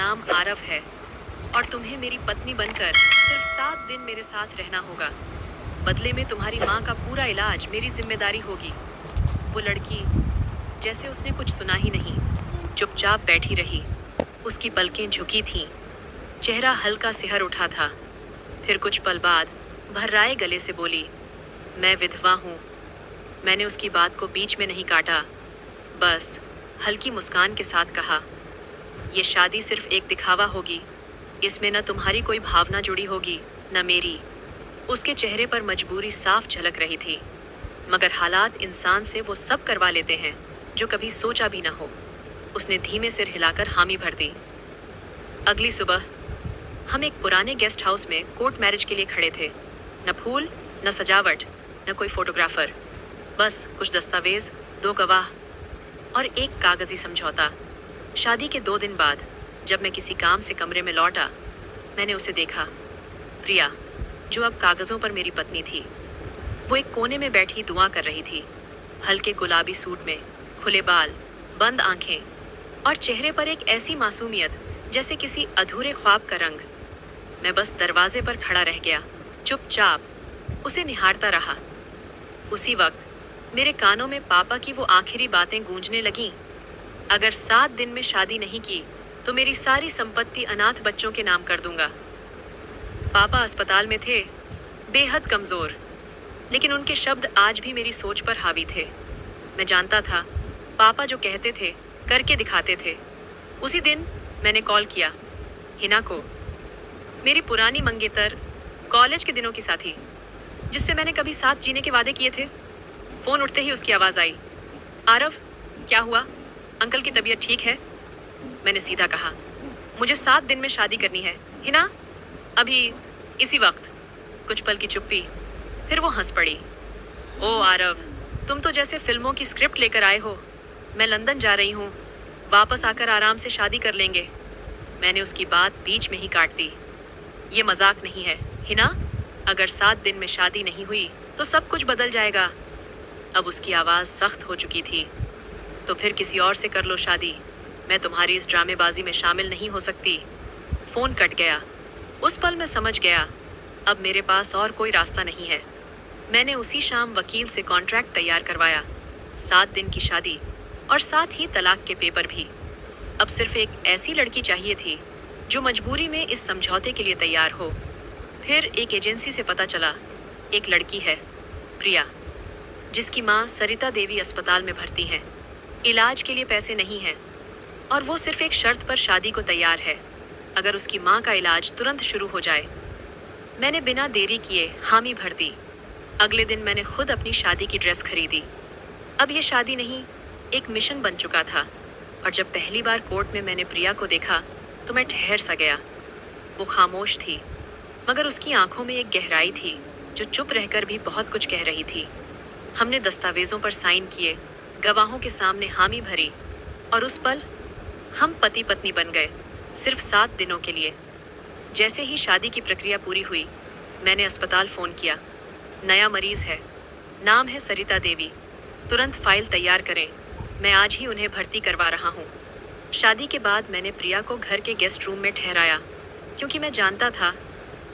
नाम आरव है और तुम्हें मेरी पत्नी बनकर सिर्फ 7 दिन मेरे साथ रहना होगा। बदले में तुम्हारी माँ का पूरा इलाज मेरी जिम्मेदारी होगी। वो लड़की, जैसे उसने कुछ सुना ही नहीं, चुपचाप बैठी रही। उसकी पलकें झुकी थीं, चेहरा हल्का सिहर उठा था। फिर कुछ पल बाद भर्राए गले से बोली, मैं विधवा हूँ। मैंने उसकी बात को बीच में नहीं काटा, बस हल्की मुस्कान के साथ कहा, ये शादी सिर्फ एक दिखावा होगी। इसमें न तुम्हारी कोई भावना जुड़ी होगी, न मेरी। उसके चेहरे पर मजबूरी साफ झलक रही थी, मगर हालात इंसान से वो सब करवा लेते हैं जो कभी सोचा भी न हो। उसने धीमे सिर हिलाकर हामी भर दी। अगली सुबह हम एक पुराने गेस्ट हाउस में कोर्ट मैरिज के लिए खड़े थे। न फूल, न सजावट, न कोई फोटोग्राफर, बस कुछ दस्तावेज, 2 गवाह और एक कागजी समझौता। शादी के 2 दिन बाद जब मैं किसी काम से कमरे में लौटा, मैंने उसे देखा। प्रिया, जो अब कागजों पर मेरी पत्नी थी, वो एक कोने में बैठी दुआ कर रही थी। हल्के गुलाबी सूट में, खुले बाल, बंद आंखें और चेहरे पर एक ऐसी मासूमियत जैसे किसी अधूरे ख्वाब का रंग। मैं बस दरवाजे पर खड़ा रह गया, चुपचाप उसे निहारता रहा। उसी वक्त मेरे कानों में पापा की वो आखिरी बातें गूंजने लगीं। अगर 7 दिन में शादी नहीं की तो मेरी सारी संपत्ति अनाथ बच्चों के नाम कर दूंगा। पापा अस्पताल में थे, बेहद कमजोर, लेकिन उनके शब्द आज भी मेरी सोच पर हावी थे। मैं जानता था, पापा जो कहते थे करके दिखाते थे। उसी दिन मैंने कॉल किया हिना को, मेरी पुरानी मंगेतर, कॉलेज के दिनों की साथी, जिससे मैंने कभी साथ जीने के वादे किए थे। फोन उठते ही उसकी आवाज आई, आरव, क्या हुआ? अंकल की तबीयत ठीक है? मैंने सीधा कहा, मुझे 7 दिन में शादी करनी है हिना, अभी, इसी वक्त। कुछ पल की चुप्पी, फिर वो हंस पड़ी। ओ आरव, तुम तो जैसे फिल्मों की स्क्रिप्ट लेकर आए हो। मैं लंदन जा रही हूँ, वापस आकर आराम से शादी कर लेंगे। मैंने उसकी बात बीच में ही काट दी। ये मजाक नहीं है हिना, अगर 7 दिन में शादी नहीं हुई तो सब कुछ बदल जाएगा। अब उसकी आवाज़ सख्त हो चुकी थी। तो फिर किसी और से कर लो शादी, मैं तुम्हारी इस ड्रामेबाजी में शामिल नहीं हो सकती। फ़ोन कट गया। उस पल मैं समझ गया, अब मेरे पास और कोई रास्ता नहीं है। मैंने उसी शाम वकील से कॉन्ट्रैक्ट तैयार करवाया, 7 दिन की शादी और साथ ही तलाक के पेपर भी। अब सिर्फ एक ऐसी लड़की चाहिए थी जो मजबूरी में इस समझौते के लिए तैयार हो। फिर एक एजेंसी से पता चला, एक लड़की है, प्रिया, जिसकी माँ सरिता देवी अस्पताल में भर्ती हैं। इलाज के लिए पैसे नहीं हैं और वो सिर्फ एक शर्त पर शादी को तैयार है, अगर उसकी माँ का इलाज तुरंत शुरू हो जाए। मैंने बिना देरी किए हामी भर दी। अगले दिन मैंने खुद अपनी शादी की ड्रेस खरीदी। अब ये शादी नहीं, एक मिशन बन चुका था। और जब पहली बार कोर्ट में मैंने प्रिया को देखा तो मैं ठहर सा गया। वो खामोश थी, मगर उसकी आंखों में एक गहराई थी जो चुप रहकर भी बहुत कुछ कह रही थी। हमने दस्तावेजों पर साइन किए, गवाहों के सामने हामी भरी और उस पल हम पति पत्नी बन गए, सिर्फ 7 दिनों के लिए। जैसे ही शादी की प्रक्रिया पूरी हुई, मैंने अस्पताल फ़ोन किया, नया मरीज़ है, नाम है सरिता देवी, तुरंत फाइल तैयार करें, मैं आज ही उन्हें भर्ती करवा रहा हूँ। शादी के बाद मैंने प्रिया को घर के गेस्ट रूम में ठहराया, क्योंकि मैं जानता था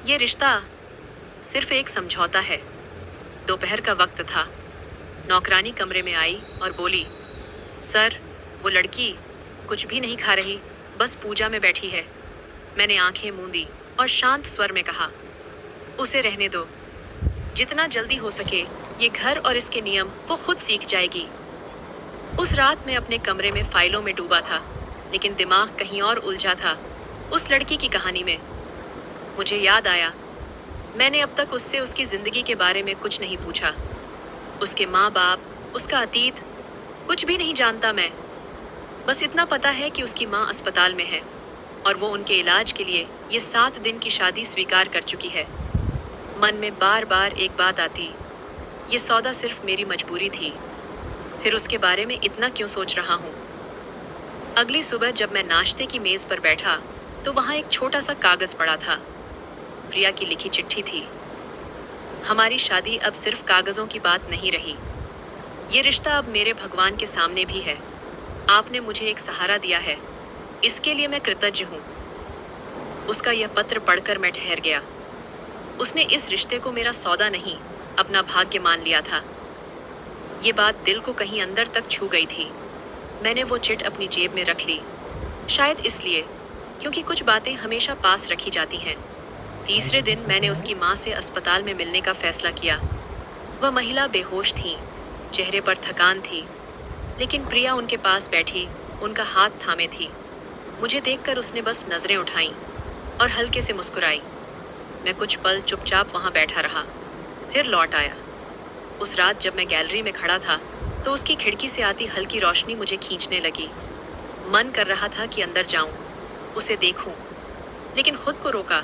ये रिश्ता सिर्फ एक समझौता है। दोपहर का वक्त था। नौकरानी कमरे में आई और बोली, सर, वो लड़की कुछ भी नहीं खा रही, बस पूजा में बैठी है। मैंने आंखें मूंदी और शांत स्वर में कहा, उसे रहने दो, जितना जल्दी हो सके ये घर और इसके नियम वो खुद सीख जाएगी। उस रात मैं अपने कमरे में फाइलों में डूबा था, लेकिन दिमाग कहीं और उलझा था, उस लड़की की कहानी में। मुझे याद आया, मैंने अब तक उससे उसकी ज़िंदगी के बारे में कुछ नहीं पूछा। उसके माँ बाप, उसका अतीत, कुछ भी नहीं जानता मैं। बस इतना पता है कि उसकी माँ अस्पताल में है और वो उनके इलाज के लिए ये 7 दिन की शादी स्वीकार कर चुकी है। मन में बार बार एक बात आती, ये सौदा सिर्फ मेरी मजबूरी थी। फिर उसके बारे में इतना क्यों सोच रहा हूँ? अगली सुबह जब मैं नाश्ते की मेज़ पर बैठा तो वहाँ एक छोटा सा कागज़ पड़ा था। प्रिया की लिखी चिट्ठी थी। हमारी शादी अब सिर्फ कागज़ों की बात नहीं रही, ये रिश्ता अब मेरे भगवान के सामने भी है। आपने मुझे एक सहारा दिया है, इसके लिए मैं कृतज्ञ हूँ। उसका यह पत्र पढ़कर मैं ठहर गया। उसने इस रिश्ते को मेरा सौदा नहीं, अपना भाग्य मान लिया था। ये बात दिल को कहीं अंदर तक छू गई थी। मैंने वो चिट अपनी जेब में रख ली, शायद इसलिए क्योंकि कुछ बातें हमेशा पास रखी जाती हैं। तीसरे दिन मैंने उसकी माँ से अस्पताल में मिलने का फैसला किया। वह महिला बेहोश थी, चेहरे पर थकान थी, लेकिन प्रिया उनके पास बैठी उनका हाथ थामे थी। मुझे देखकर उसने बस नजरें उठाईं और हल्के से मुस्कुराई। मैं कुछ पल चुपचाप वहाँ बैठा रहा, फिर लौट आया। उस रात जब मैं गैलरी में खड़ा था तो उसकी खिड़की से आती हल्की रोशनी मुझे खींचने लगी। मन कर रहा था कि अंदर जाऊं, उसे देखूं, लेकिन खुद को रोका,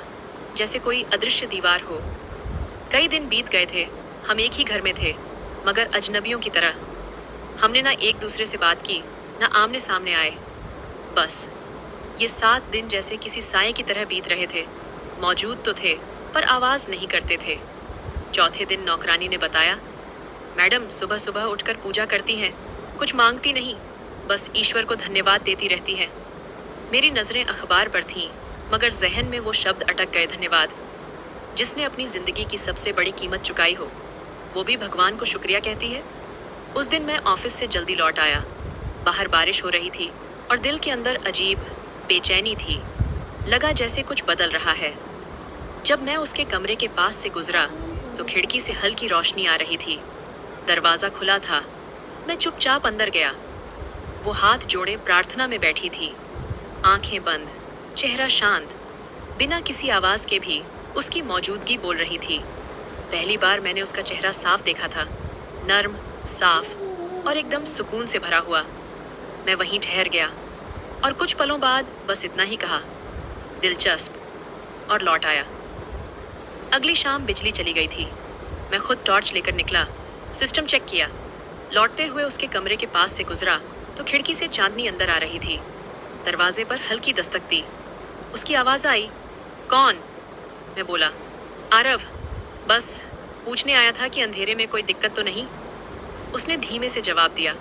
जैसे कोई अदृश्य दीवार हो। कई दिन बीत गए थे, हम एक ही घर में थे, मगर अजनबियों की तरह। हमने ना एक दूसरे से बात की, ना आमने सामने आए। बस ये 7 दिन जैसे किसी साए की तरह बीत रहे थे। मौजूद तो थे, पर आवाज़ नहीं करते थे। चौथे दिन नौकरानी ने बताया, मैडम सुबह सुबह उठकर पूजा करती हैं, कुछ मांगती नहीं, बस ईश्वर को धन्यवाद देती रहती हैं। मेरी नज़रें अखबार पर थीं, मगर जहन में वो शब्द अटक गए, धन्यवाद। जिसने अपनी ज़िंदगी की सबसे बड़ी कीमत चुकाई हो, वो भी भगवान को शुक्रिया कहती है। उस दिन मैं ऑफिस से जल्दी लौट आया। बाहर बारिश हो रही थी और दिल के अंदर अजीब बेचैनी थी। लगा जैसे कुछ बदल रहा है। जब मैं उसके कमरे के पास से गुजरा तो खिड़की से हल्की रोशनी आ रही थी। दरवाज़ा खुला था। मैं चुपचाप अंदर गया। वो हाथ जोड़े प्रार्थना में बैठी थी, आंखें बंद, चेहरा शांत। बिना किसी आवाज़ के भी उसकी मौजूदगी बोल रही थी। पहली बार मैंने उसका चेहरा साफ देखा था, नर्म, साफ और एकदम सुकून से भरा हुआ। मैं वहीं ठहर गया और कुछ पलों बाद बस इतना ही कहा, दिलचस्प, और लौट आया। अगली शाम बिजली चली गई थी। मैं खुद टॉर्च लेकर निकला, सिस्टम चेक किया। लौटते हुए उसके कमरे के पास से गुजरा तो खिड़की से चांदनी अंदर आ रही थी। दरवाजे पर हल्की दस्तक दी। उसकी आवाज़ आई, कौन? मैं बोला, आरव, बस पूछने आया था कि अंधेरे में कोई दिक्कत तो नहीं। उसने धीमे से जवाब दिया,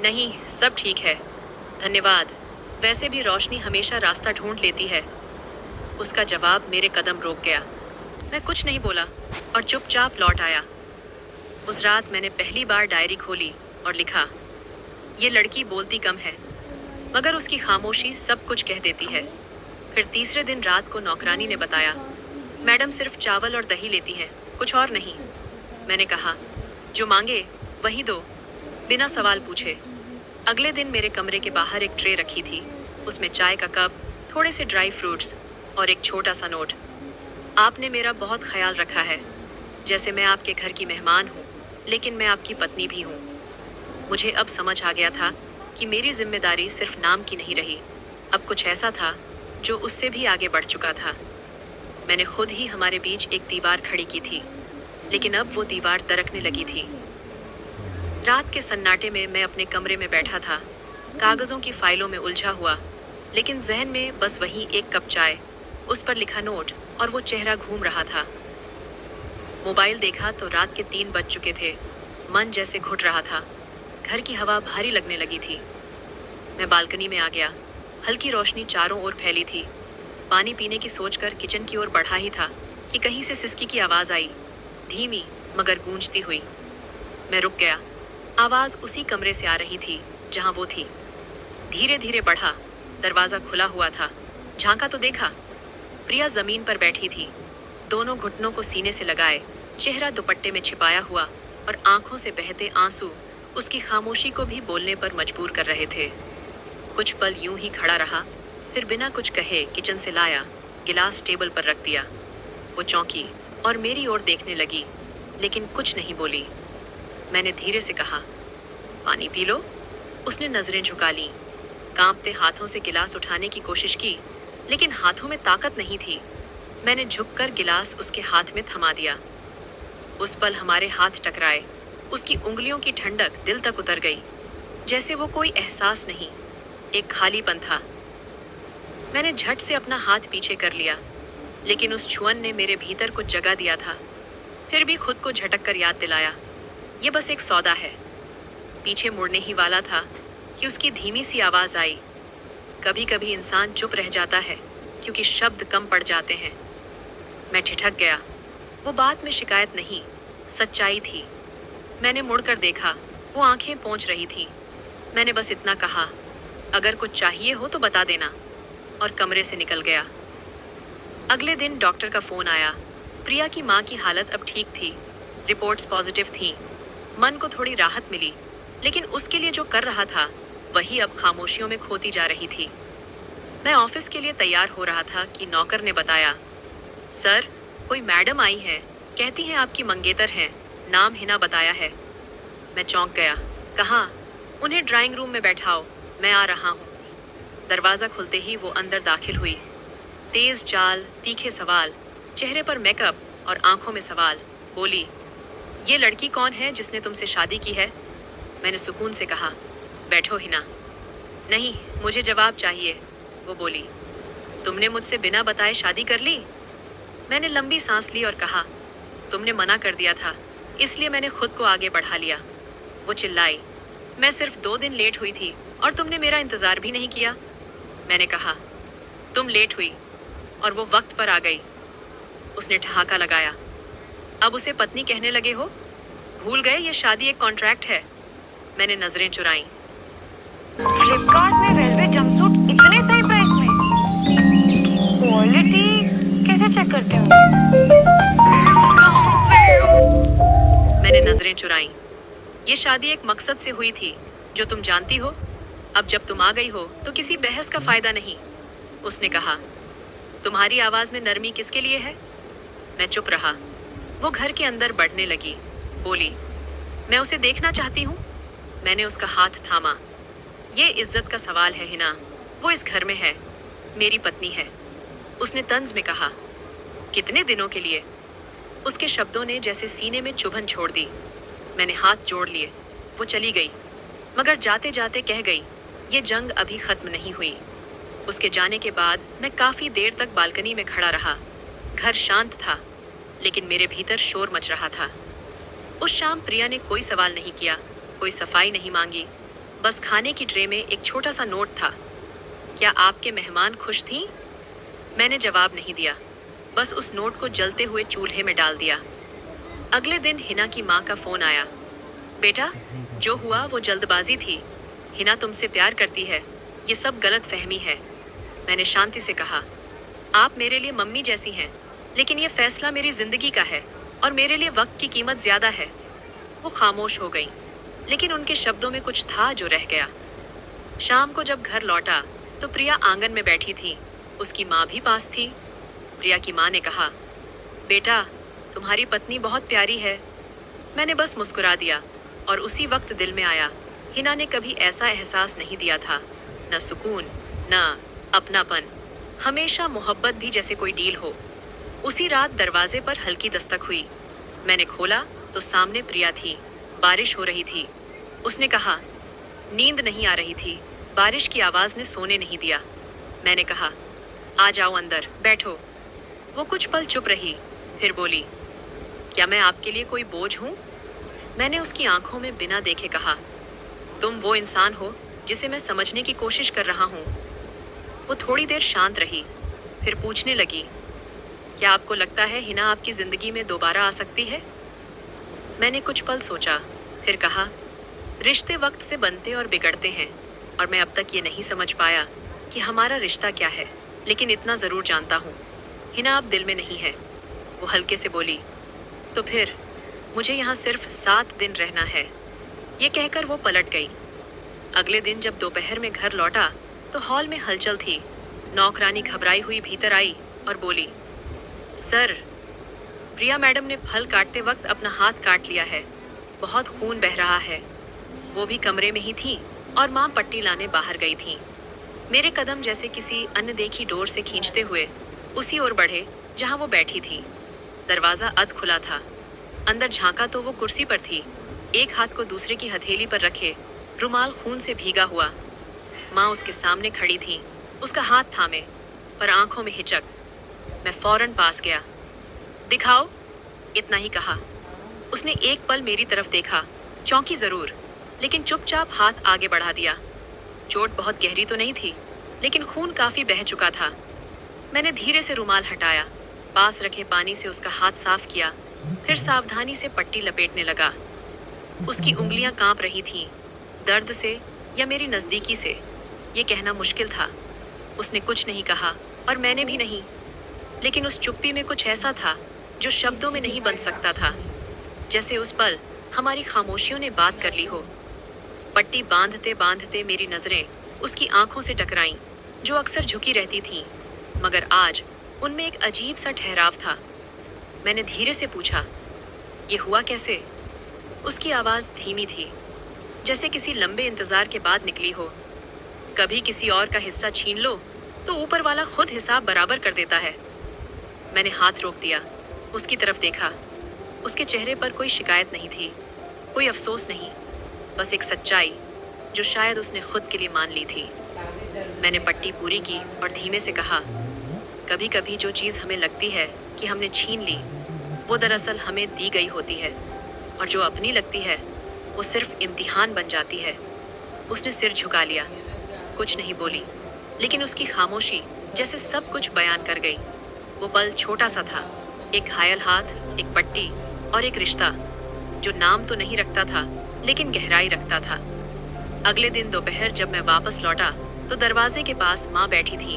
नहीं, सब ठीक है, धन्यवाद। वैसे भी रोशनी हमेशा रास्ता ढूंढ लेती है। उसका जवाब मेरे कदम रोक गया। मैं कुछ नहीं बोला और चुपचाप लौट आया। उस रात मैंने पहली बार डायरी खोली और लिखा, ये लड़की बोलती कम है, मगर उसकी खामोशी सब कुछ कह देती है। फिर तीसरे दिन रात को नौकरानी ने बताया, मैडम सिर्फ चावल और दही लेती हैं, कुछ और नहीं। मैंने कहा, जो मांगे वही दो, बिना सवाल पूछे। अगले दिन मेरे कमरे के बाहर एक ट्रे रखी थी, उसमें चाय का कप, थोड़े से ड्राई फ्रूट्स और एक छोटा सा नोट। आपने मेरा बहुत ख्याल रखा है, जैसे मैं आपके घर की मेहमान हूँ, लेकिन मैं आपकी पत्नी भी हूँ। मुझे अब समझ आ गया था कि मेरी जिम्मेदारी सिर्फ नाम की नहीं रही, अब कुछ ऐसा था जो उससे भी आगे बढ़ चुका था। मैंने खुद ही हमारे बीच एक दीवार खड़ी की थी, लेकिन अब वो दीवार दरकने लगी थी। रात के सन्नाटे में मैं अपने कमरे में बैठा था, कागज़ों की फाइलों में उलझा हुआ, लेकिन जहन में बस वही एक कप चाय, उस पर लिखा नोट और वो चेहरा घूम रहा था। मोबाइल देखा तो रात के 3 बज चुके थे। मन जैसे घुट रहा था, घर की हवा भारी लगने लगी थी। मैं बालकनी में आ गया। हल्की रोशनी चारों ओर फैली थी। पानी पीने की सोचकर किचन की ओर बढ़ा ही था कि कहीं से सिसकी की आवाज़ आई, धीमी मगर गूंजती हुई। मैं रुक गया। आवाज़ उसी कमरे से आ रही थी जहां वो थी। धीरे धीरे बढ़ा। दरवाज़ा खुला हुआ था। झांका तो देखा, प्रिया ज़मीन पर बैठी थी, दोनों घुटनों को सीने से लगाए, चेहरा दुपट्टे में छिपाया हुआ और आंखों से बहते आंसू उसकी खामोशी को भी बोलने पर मजबूर कर रहे थे। कुछ पल यूं ही खड़ा रहा, फिर बिना कुछ कहे किचन से लाया, गिलास टेबल पर रख दिया। वो चौंकी और मेरी ओर देखने लगी, लेकिन कुछ नहीं बोली। मैंने धीरे से कहा, पानी पी लो। उसने नजरें झुका लीं। कांपते हाथों से गिलास उठाने की कोशिश की, लेकिन हाथों में ताकत नहीं थी। मैंने झुककर गिलास उसके हाथ में थमा दिया। उस पल हमारे हाथ टकराए। उसकी उंगलियों की ठंडक दिल तक उतर गई, जैसे वो कोई एहसास नहीं, एक खालीपन था। मैंने झट से अपना हाथ पीछे कर लिया, लेकिन उस छुअन ने मेरे भीतर कुछ जगा दिया था। फिर भी खुद को झटक कर याद दिलाया, ये बस एक सौदा है। पीछे मुड़ने ही वाला था कि उसकी धीमी सी आवाज़ आई, कभी कभी इंसान चुप रह जाता है क्योंकि शब्द कम पड़ जाते हैं। मैं ठिठक गया। वो बात में शिकायत नहीं, सच्चाई थी। मैंने मुड़कर देखा, वो आंखें पोंछ रही थी। मैंने बस इतना कहा, अगर कुछ चाहिए हो तो बता देना, और कमरे से निकल गया। अगले दिन डॉक्टर का फोन आया। प्रिया की माँ की हालत अब ठीक थी, रिपोर्ट्स पॉजिटिव थीं। मन को थोड़ी राहत मिली, लेकिन उसके लिए जो कर रहा था वही अब खामोशियों में खोती जा रही थी। मैं ऑफिस के लिए तैयार हो रहा था कि नौकर ने बताया, सर, कोई मैडम आई है, कहती हैं आपकी मंगेतर हैं, नाम हिना बताया है। मैं चौंक गया। कहाँ? उन्हें ड्राइंग रूम में बैठाओ, मैं आ रहा हूँ। दरवाज़ा खुलते ही वो अंदर दाखिल हुई। तेज चाल, तीखे सवाल, चेहरे पर मेकअप और आंखों में सवाल। बोली, ये लड़की कौन है जिसने तुमसे शादी की है? मैंने सुकून से कहा, बैठो हिना। नहीं, मुझे जवाब चाहिए, वो बोली। तुमने मुझसे बिना बताए शादी कर ली? मैंने लंबी सांस ली और कहा, तुमने मना कर दिया था, इसलिए मैंने खुद को आगे बढ़ा लिया। वो चिल्लाई, मैं सिर्फ 2 दिन लेट हुई थी और तुमने मेरा इंतजार भी नहीं किया। मैंने कहा, तुम लेट हुई और वो वक्त पर आ गई। उसने ठहाका लगाया। अब उसे पत्नी कहने लगे हो? भूल गए ये शादी एक कॉन्ट्रैक्ट है। मैंने नजरें चुराई। फ्लिपकार्ट में वेलवेट जंपसूट इतने सही प्राइस में, इसकी क्वालिटी कैसे चेक करते होंगे? मैंने नजरें चुराई। ये शादी एक मकसद से हुई थी, जो तुम जानती हो। अब जब तुम आ गई हो तो किसी बहस का फायदा नहीं। उसने कहा, तुम्हारी आवाज में नरमी किसके लिए है? मैं चुप रहा। वो घर के अंदर बढ़ने लगी। बोली, मैं उसे देखना चाहती हूँ। मैंने उसका हाथ थामा। ये इज्जत का सवाल है हिना, वो इस घर में है, मेरी पत्नी है। उसने तंज में कहा, कितने दिनों के लिए? उसके शब्दों ने जैसे सीने में चुभन छोड़ दी। मैंने हाथ जोड़ लिए। वो चली गई, मगर जाते जाते कह गई, ये जंग अभी खत्म नहीं हुई। उसके जाने के बाद मैं काफी देर तक बालकनी में खड़ा रहा। घर शांत था, लेकिन मेरे भीतर शोर मच रहा था। उस शाम प्रिया ने कोई सवाल नहीं किया, कोई सफाई नहीं मांगी। बस खाने की ट्रे में एक छोटा सा नोट था। क्या आपके मेहमान खुश थीं? मैंने जवाब नहीं दिया, बस उस नोट को जलते हुए चूल्हे में डाल दिया। अगले दिन हिना की माँ का फोन आया। बेटा, जो हुआ वो जल्दबाजी थी। हिना तुमसे प्यार करती है, ये सब गलत फहमी है। मैंने शांति से कहा, आप मेरे लिए मम्मी जैसी हैं, लेकिन ये फैसला मेरी जिंदगी का है और मेरे लिए वक्त की कीमत ज्यादा है। वो खामोश हो गई, लेकिन उनके शब्दों में कुछ था जो रह गया। शाम को जब घर लौटा तो प्रिया आंगन में बैठी थी, उसकी माँ भी पास थी। प्रिया की माँ ने कहा, बेटा, तुम्हारी पत्नी बहुत प्यारी है। मैंने बस मुस्कुरा दिया और उसी वक्त दिल में आया, हिना ने कभी ऐसा एहसास नहीं दिया था, न सुकून, न अपनापन, हमेशा मोहब्बत भी जैसे कोई डील हो। उसी रात दरवाजे पर हल्की दस्तक हुई। मैंने खोला तो सामने प्रिया थी। बारिश हो रही थी। उसने कहा, नींद नहीं आ रही थी, बारिश की आवाज ने सोने नहीं दिया। मैंने कहा, आ जाओ अंदर, बैठो। वो कुछ पल चुप रही, फिर बोली, क्या मैं आपके लिए कोई बोझ हूँ? मैंने उसकी आंखों में बिना देखे कहा, तुम वो इंसान हो जिसे मैं समझने की कोशिश कर रहा हूँ। वो थोड़ी देर शांत रही, फिर पूछने लगी, क्या आपको लगता है हिना आपकी जिंदगी में दोबारा आ सकती है? मैंने कुछ पल सोचा, फिर कहा, रिश्ते वक्त से बनते और बिगड़ते हैं, और मैं अब तक ये नहीं समझ पाया कि हमारा रिश्ता क्या है, लेकिन इतना जरूर जानता हूँ, हिना अब दिल में नहीं है। वो हल्के से बोली, तो फिर मुझे यहाँ सिर्फ 7 दिन रहना है। ये कहकर वो पलट गई। अगले दिन जब दोपहर में घर लौटा तो हॉल में हलचल थी। नौकरानी घबराई हुई भीतर आई और बोली, सर, प्रिया मैडम ने फल काटते वक्त अपना हाथ काट लिया है, बहुत खून बह रहा है। वो भी कमरे में ही थी और माँ पट्टी लाने बाहर गई थी। मेरे कदम जैसे किसी अनदेखी डोर से खींचते हुए उसी ओर बढ़े जहाँ वो बैठी थी। दरवाज़ा अध खुला था। अंदर झांका तो वो कुर्सी पर थी, एक हाथ को दूसरे की हथेली पर रखे, रुमाल खून से भीगा हुआ। माँ उसके सामने खड़ी थी, उसका हाथ थामे, पर आंखों में हिचक। मैं फौरन पास गया। दिखाओ, इतना ही कहा। उसने एक पल मेरी तरफ देखा, चौंकी जरूर, लेकिन चुपचाप हाथ आगे बढ़ा दिया। चोट बहुत गहरी तो नहीं थी, लेकिन खून काफी बह चुका था। मैंने धीरे से रुमाल हटाया, पास रखे पानी से उसका हाथ साफ किया, फिर सावधानी से पट्टी लपेटने लगा। उसकी उंगलियां कांप रही थीं, दर्द से या मेरी नजदीकी से, ये कहना मुश्किल था। उसने कुछ नहीं कहा और मैंने भी नहीं, लेकिन उस चुप्पी में कुछ ऐसा था जो शब्दों में नहीं बन सकता था। जैसे उस पल हमारी खामोशियों ने बात कर ली हो। पट्टी बांधते बांधते मेरी नजरें उसकी आंखों से टकराईं, जो अक्सर झुकी रहती थीं, मगर आज उनमें एक अजीब सा ठहराव था। मैंने धीरे से पूछा, ये हुआ कैसे? उसकी आवाज धीमी थी, जैसे किसी लंबे इंतजार के बाद निकली हो। कभी किसी और का हिस्सा छीन लो तो ऊपर वाला खुद हिसाब बराबर कर देता है। मैंने हाथ रोक दिया, उसकी तरफ देखा। उसके चेहरे पर कोई शिकायत नहीं थी, कोई अफसोस नहीं, बस एक सच्चाई जो शायद उसने खुद के लिए मान ली थी। मैंने पट्टी पूरी की और धीमे से कहा, कभी कभी जो चीज़ हमें लगती है कि हमने छीन ली, वो दरअसल हमें दी गई होती है, और जो अपनी लगती है वो सिर्फ इम्तिहान बन जाती है। उसने सिर झुका लिया, कुछ नहीं बोली, लेकिन उसकी खामोशी जैसे सब कुछ बयान कर गई। वो पल छोटा सा था, एक घायल हाथ, एक पट्टी और एक रिश्ता जो नाम तो नहीं रखता था लेकिन गहराई रखता था। अगले दिन दोपहर जब मैं वापस लौटा तो दरवाजे के पास माँ बैठी थी,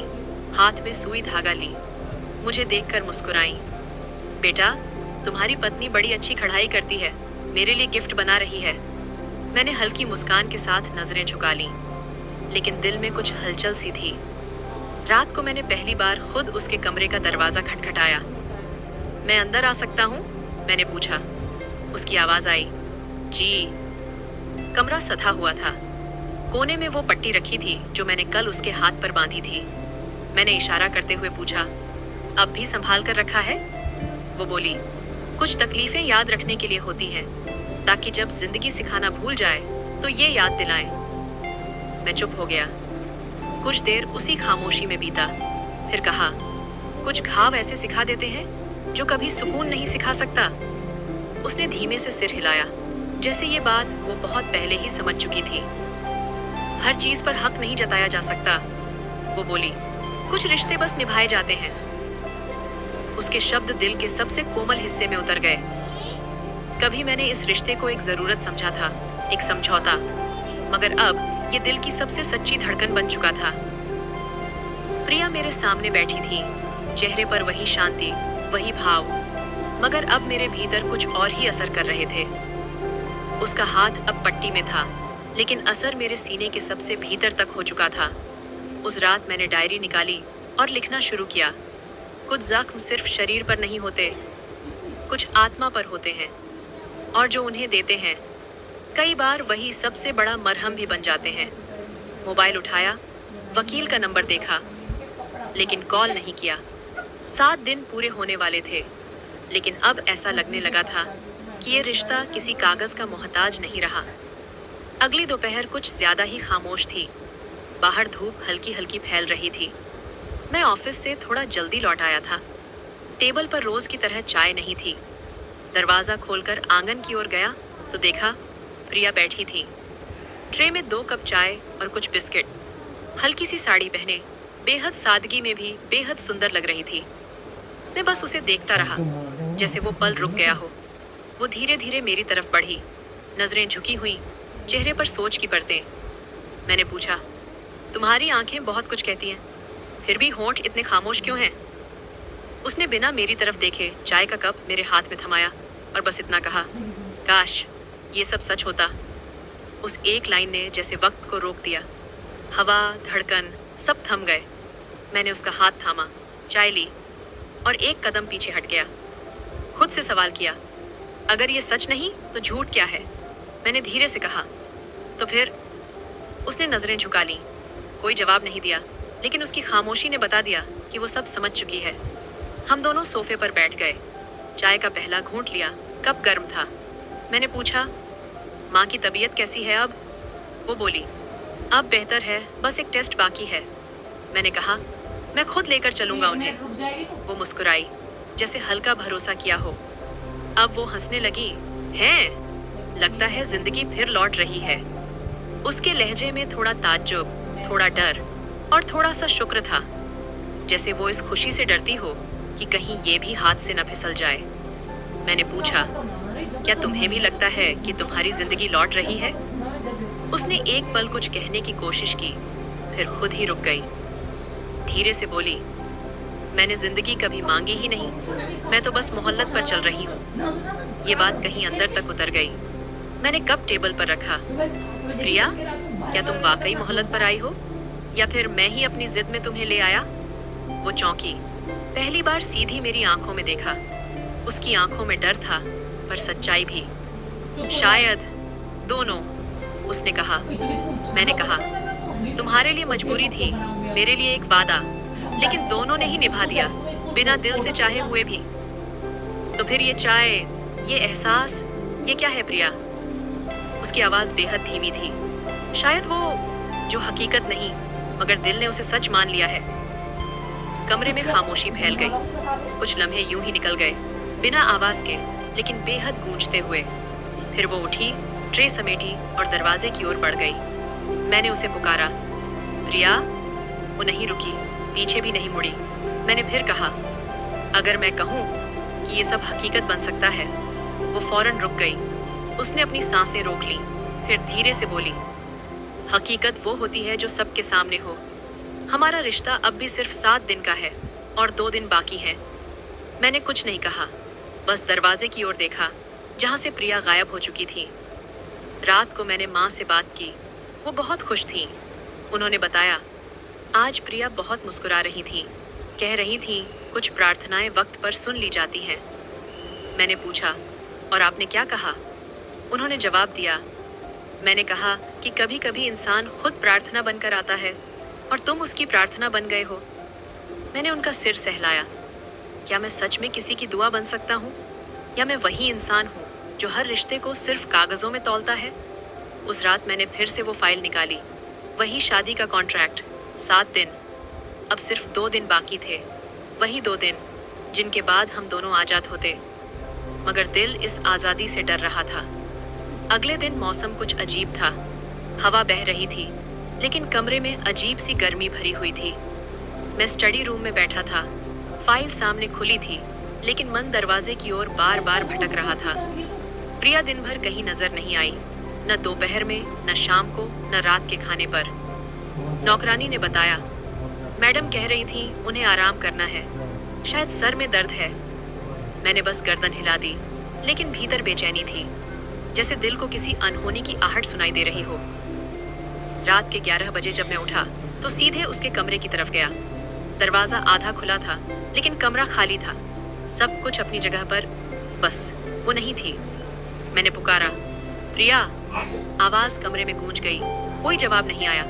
हाथ में सुई धागा ली। मुझे देखकर मुस्कुराई। बेटा, तुम्हारी पत्नी बड़ी अच्छी कढ़ाई करती है, मेरे लिए गिफ्ट बना रही है। मैंने हल्की मुस्कान के साथ नजरें झुका ली, लेकिन दिल में कुछ हलचल सी थी। रात को मैंने पहली बार खुद उसके कमरे का दरवाजा खटखटाया। मैं अंदर आ सकता हूँ? मैंने पूछा। उसकी आवाज आई, जी। कमरा सधा हुआ था, कोने में वो पट्टी रखी थी जो मैंने कल उसके हाथ पर बांधी थी। मैंने इशारा करते हुए पूछा, अब भी संभाल कर रखा है? वो बोली, कुछ तकलीफें याद रखने के लिए होती हैं, ताकि जब जिंदगी सिखाना भूल जाए तो ये याद दिलाएं। मैं चुप हो गया। कुछ देर उसी खामोशी में बीता, फिर कहा, कुछ घाव ऐसे सिखा देते हैं जो कभी सुकून नहीं सिखा सकता। उसने धीमे से सिर हिलाया, जैसे ये बात वो बहुत पहले ही समझ चुकी थी। हर चीज पर हक नहीं जताया जा सकता, वो बोली, कुछ रिश्ते बस निभाए जाते हैं। उसके शब्द दिल के सबसे कोमल हिस्से में उतर गए। कभी मैंने इस रिश्ते को एक जरूरत समझा था, एक समझौता, मगर अब ये दिल की सबसे सच्ची धड़कन बन चुका था। प्रिया मेरे सामने बैठी थी, चेहरे पर वही शांति, वही भाव, मगर अब मेरे भीतर कुछ और ही असर कर रहे थे। उसका हाथ अब पट्टी में था, लेकिन असर मेरे सीने के सबसे भीतर तक हो चुका था। उस रात मैंने डायरी निकाली और लिखना शुरू किया। कुछ जख्म सिर्फ शरीर पर नहीं होते, कुछ आत्मा पर होते हैं, और जो उन्हें देते हैं कई बार वही सबसे बड़ा मरहम भी बन जाते हैं। मोबाइल उठाया, वकील का नंबर देखा, लेकिन कॉल नहीं किया। 7 दिन पूरे होने वाले थे, लेकिन अब ऐसा लगने लगा था कि ये रिश्ता किसी कागज का मोहताज नहीं रहा। अगली दोपहर कुछ ज्यादा ही खामोश थी। बाहर धूप हल्की हल्की फैल रही थी। मैं ऑफिस से थोड़ा जल्दी लौट आया था। टेबल पर रोज की तरह चाय नहीं थी। दरवाजा खोलकर आंगन की ओर गया तो देखा प्रिया बैठी थी। ट्रे में 2 कप चाय और कुछ बिस्किट। हल्की सी साड़ी पहने, बेहद सादगी में भी बेहद सुंदर लग रही थी। मैं बस उसे देखता रहा, जैसे वो पल रुक गया हो। वो धीरे धीरे मेरी तरफ बढ़ी, नजरें झुकी हुई, चेहरे पर सोच की परतें। मैंने पूछा, तुम्हारी आंखें बहुत कुछ कहती हैं, फिर भी होंठ इतने खामोश क्यों हैं? उसने बिना मेरी तरफ देखे चाय का कप मेरे हाथ में थमाया और बस इतना कहा, काश ये सब सच होता। उस एक लाइन ने जैसे वक्त को रोक दिया। हवा, धड़कन सब थम गए। मैंने उसका हाथ थामा, चाय ली और एक कदम पीछे हट गया। खुद से सवाल किया, अगर ये सच नहीं तो झूठ क्या है? मैंने धीरे से कहा, तो फिर? उसने नजरें झुका लीं। कोई जवाब नहीं दिया, लेकिन उसकी खामोशी ने बता दिया कि वो सब समझ चुकी है। हम दोनों सोफे पर बैठ गए। चाय का पहला घूंट लिया, कप गर्म था। मैंने पूछा, माँ की तबीयत कैसी है अब? वो बोली, अब बेहतर है, बस एक टेस्ट बाकी है। मैंने कहा, मैं खुद लेकर चलूंगा उन्हें। वो मुस्कुराई, जैसे हल्का भरोसा किया हो। अब वो हंसने लगी, हैं? लगता है जिंदगी फिर लौट रही है। उसके लहजे में थोड़ा ताज्जुब, थोड़ा डर, और थोड़ा सा शुक्र था, जैसे वो इस खुशी से डरती हो कि कहीं ये भी हाथ से न फिसल जाए। मैंने पूछा, क्या तुम्हें भी लगता है कि तुम्हारी जिंदगी लौट रही है? उसने एक पल कुछ कहने की कोशिश की, फिर खुद ही रुक गई। धीरे से बोली, मैंने जिंदगी कभी मांगी ही नहीं, मैं तो बस मोहल्लत पर चल रही हूँ। ये बात कहीं अंदर तक उतर गई। मैंने कप टेबल पर रखा। प्रिया, क्या तुम वाकई मोहल्लत पर आई हो, या फिर मैं ही अपनी जिद में तुम्हें ले आया? वो चौंकी। पहली बार सीधी मेरी आंखों में देखा। उसकी आंखों में डर था, पर सच्चाई भी। शायद दोनों, उसने कहा। मैंने कहा, तुम्हारे लिए मजबूरी थी, मेरे लिए एक वादा, लेकिन दोनों ने ही निभा दिया, बिना दिल से चाहे हुए भी। तो फिर ये चाय, ये एहसास, ये क्या है प्रिया? उसकी आवाज बेहद धीमी थी। शायद वो जो हकीकत नहीं, मगर दिल ने उसे सच मान लिया है। कमरे में खामोशी फैल गई। कुछ लम्हे यूं ही निकल गए, बिना आवाज के, लेकिन बेहद गूंजते हुए। फिर वो उठी, ट्रे समेटी और दरवाजे की ओर बढ़ गई। मैंने उसे पुकारा, प्रिया। वो नहीं रुकी, पीछे भी नहीं मुड़ी। मैंने फिर कहा, अगर मैं कहूँ कि ये सब हकीकत बन सकता है। वो फौरन रुक गई। उसने अपनी सांसें रोक ली, फिर धीरे से बोली, हकीकत वो होती है जो सबके सामने हो। हमारा रिश्ता अब भी सिर्फ 7 दिन का है और 2 दिन बाकी हैं। मैंने कुछ नहीं कहा, बस दरवाजे की ओर देखा, जहाँ से प्रिया गायब हो चुकी थी। रात को मैंने माँ से बात की। वो बहुत खुश थी। उन्होंने बताया, आज प्रिया बहुत मुस्कुरा रही थी, कह रही थी कुछ प्रार्थनाएं वक्त पर सुन ली जाती हैं। मैंने पूछा, और आपने क्या कहा? उन्होंने जवाब दिया, मैंने कहा कि कभी कभी इंसान खुद प्रार्थना बनकर आता है और तुम उसकी प्रार्थना बन गए हो। मैंने उनका सिर सहलाया। क्या मैं सच में किसी की दुआ बन सकता हूँ, या मैं वही इंसान हूँ जो हर रिश्ते को सिर्फ कागजों में तौलता है? उस रात मैंने फिर से वो फाइल निकाली, वही शादी का कॉन्ट्रैक्ट। 7 दिन, अब सिर्फ 2 दिन बाकी थे। वही 2 दिन जिनके बाद हम दोनों आज़ाद होते। मगर दिल इस आज़ादी से डर रहा था। अगले दिन मौसम कुछ अजीब था। हवा बह रही थी, लेकिन कमरे में अजीब सी गर्मी भरी हुई थी। मैं स्टडी रूम में बैठा था। फाइल सामने खुली थी, लेकिन मन दरवाजे की ओर बार बार भटक रहा था। प्रिया दिन भर कहीं नजर नहीं आई, न दोपहर में, न शाम को, न रात के खाने पर। नौकरानी ने बताया, मैडम कह रही थी उन्हें आराम करना है, शायद सर में दर्द है। मैंने बस गर्दन हिला दी, लेकिन भीतर बेचैनी थी, जैसे दिल को किसी अनहोनी की आहट सुनाई दे रही हो। रात के 11 बजे जब मैं उठा तो सीधे उसके कमरे की तरफ गया। दरवाजा आधा खुला था, लेकिन कमरा खाली था, सब कुछ अपनी जगह पर, बस वो नहीं थी। मैंने पुकारा, प्रिया। आवाज कमरे में गूंज गई। कोई जवाब नहीं आया।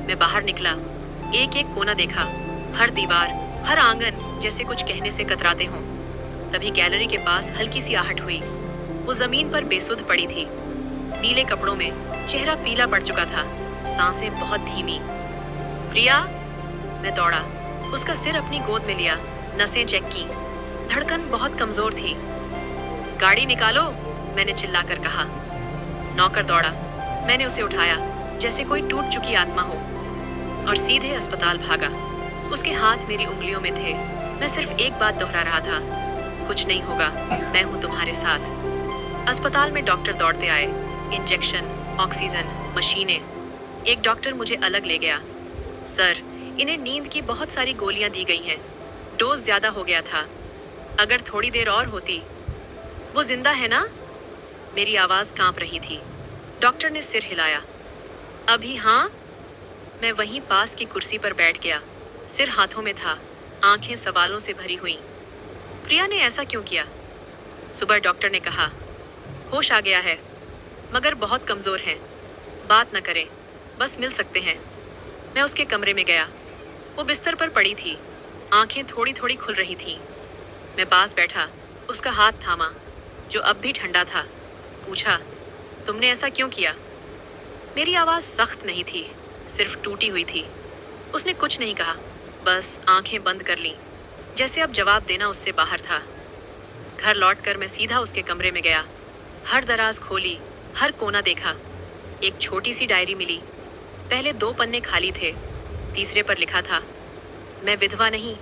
मैं बाहर निकला, एक एक कोना देखा, हर दीवार, हर आंगन जैसे कुछ कहने से कतराते हों। तभी गैलरी के पास हल्की सी आहट हुई। वो जमीन पर बेसुध पड़ी थी, नीले कपड़ों में, चेहरा पीला पड़ चुका था, सांसें बहुत धीमी। प्रिया। मैं दौड़ा, उसका सिर अपनी गोद में लिया, नसें चेक की, धड़कन बहुत कमजोर थी। गाड़ी निकालो, मैंने चिल्लाकर कहा। नौकर दौड़ा। मैंने उसे उठाया, जैसे कोई टूट चुकी आत्मा हो, और सीधे अस्पताल भागा। उसके हाथ मेरी उंगलियों में थे। मैं सिर्फ एक बात दोहरा रहा था, कुछ नहीं होगा, मैं हूं तुम्हारे साथ। अस्पताल में डॉक्टर दौड़ते आए, इंजेक्शन, ऑक्सीजन, मशीनें। एक डॉक्टर मुझे अलग ले गया। सर, इन्हें नींद की बहुत सारी गोलियां दी गई हैं, डोज ज्यादा हो गया था, अगर थोड़ी देर और होती। वो जिंदा है ना? मेरी आवाज कांप रही थी। डॉक्टर ने सिर हिलाया। अभी हाँ। मैं वहीं पास की कुर्सी पर बैठ गया, सिर हाथों में था, आंखें सवालों से भरी हुई। प्रिया ने ऐसा क्यों किया? सुबह डॉक्टर ने कहा, होश आ गया है, मगर बहुत कमजोर हैं, बात न करें, बस मिल सकते हैं। मैं उसके कमरे में गया। वो बिस्तर पर पड़ी थी, आंखें थोड़ी थोड़ी खुल रही थीं। मैं पास बैठा, उसका हाथ थामा, जो अब भी ठंडा था। पूछा, तुमने ऐसा क्यों किया? मेरी आवाज़ सख्त नहीं थी, सिर्फ टूटी हुई थी। उसने कुछ नहीं कहा, बस आंखें बंद कर लीं, जैसे अब जवाब देना उससे बाहर था। घर लौटकर मैं सीधा उसके कमरे में गया, हर दराज खोली, हर कोना देखा। एक छोटी सी डायरी मिली। पहले 2 पन्ने खाली थे, तीसरे पर लिखा था, मैं विधवा नहीं,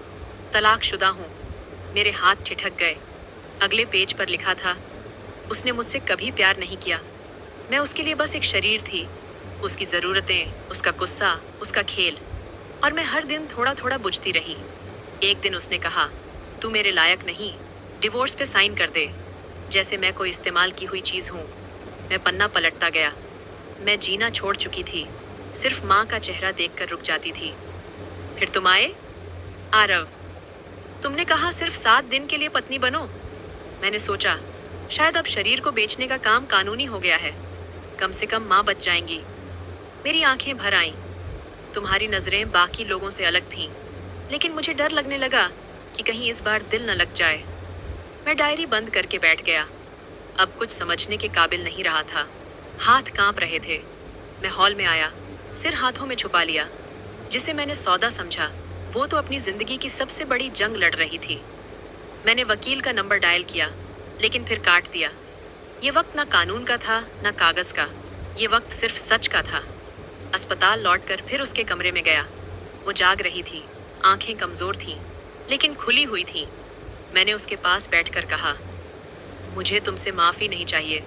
तलाकशुदा हूँ। मेरे हाथ ठिठक गए। अगले पेज पर लिखा था, उसने मुझसे कभी प्यार नहीं किया। मैं उसके लिए बस एक शरीर थी, उसकी ज़रूरतें, उसका गुस्सा, उसका खेल। और मैं हर दिन थोड़ा थोड़ा बुझती रही। एक दिन उसने कहा, तू मेरे लायक नहीं, डिवोर्स पे साइन कर दे। जैसे मैं कोई इस्तेमाल की हुई चीज़ हूँ। मैं पन्ना पलटता गया। मैं जीना छोड़ चुकी थी, सिर्फ माँ का चेहरा देखकर रुक जाती थी। फिर तुम आए, आरव। तुमने कहा सिर्फ 7 दिन के लिए पत्नी बनो। मैंने सोचा, शायद अब शरीर को बेचने का काम कानूनी हो गया है। कम से कम माँ बच जाएंगी। मेरी आंखें भर आईं। तुम्हारी नज़रें बाकी लोगों से अलग थीं, लेकिन मुझे डर लगने लगा कि कहीं इस बार दिल न लग जाए। मैं डायरी बंद करके बैठ गया। अब कुछ समझने के काबिल नहीं रहा था। हाथ कांप रहे थे। मैं हॉल में आया, सिर हाथों में छुपा लिया। जिसे मैंने सौदा समझा, वो तो अपनी जिंदगी की सबसे बड़ी जंग लड़ रही थी। मैंने वकील का नंबर डायल किया, लेकिन फिर काट दिया। ये वक्त ना कानून का था, ना कागज का। ये वक्त सिर्फ सच का था। अस्पताल लौटकर फिर उसके कमरे में गया। वो जाग रही थी, आंखें कमजोर थीं, लेकिन खुली हुई थीं। मैंने उसके पास बैठकर कहा, मुझे तुमसे माफ़ी नहीं चाहिए।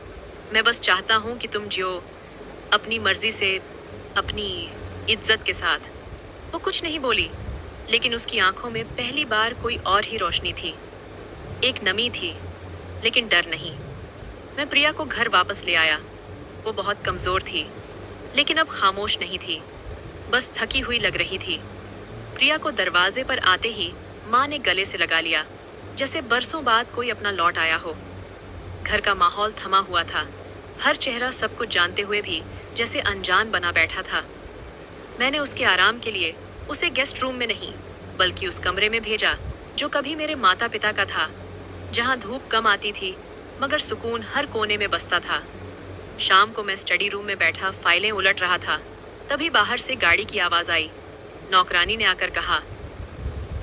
मैं बस चाहता हूँ कि तुम जियो, अपनी मर्जी से, अपनी इज्जत के साथ। वो कुछ नहीं बोली, लेकिन उसकी आंखों में पहली बार कोई और ही रोशनी थी। एक नमी थी, लेकिन डर नहीं। मैं प्रिया को घर वापस ले आया। वो बहुत कमज़ोर थी, लेकिन अब खामोश नहीं थी, बस थकी हुई लग रही थी। प्रिया को दरवाजे पर आते ही माँ ने गले से लगा लिया, जैसे बरसों बाद कोई अपना लौट आया हो। घर का माहौल थमा हुआ था। हर चेहरा सब कुछ जानते हुए भी जैसे अनजान बना बैठा था। मैंने उसके आराम के लिए उसे गेस्ट रूम में नहीं, बल्कि उस कमरे में भेजा जो कभी मेरे माता पिता का था, जहाँ धूप कम आती थी मगर सुकून हर कोने में बसता था। शाम को मैं स्टडी रूम में बैठा फाइलें उलट रहा था, तभी बाहर से गाड़ी की आवाज़ आई। नौकरानी ने आकर कहा,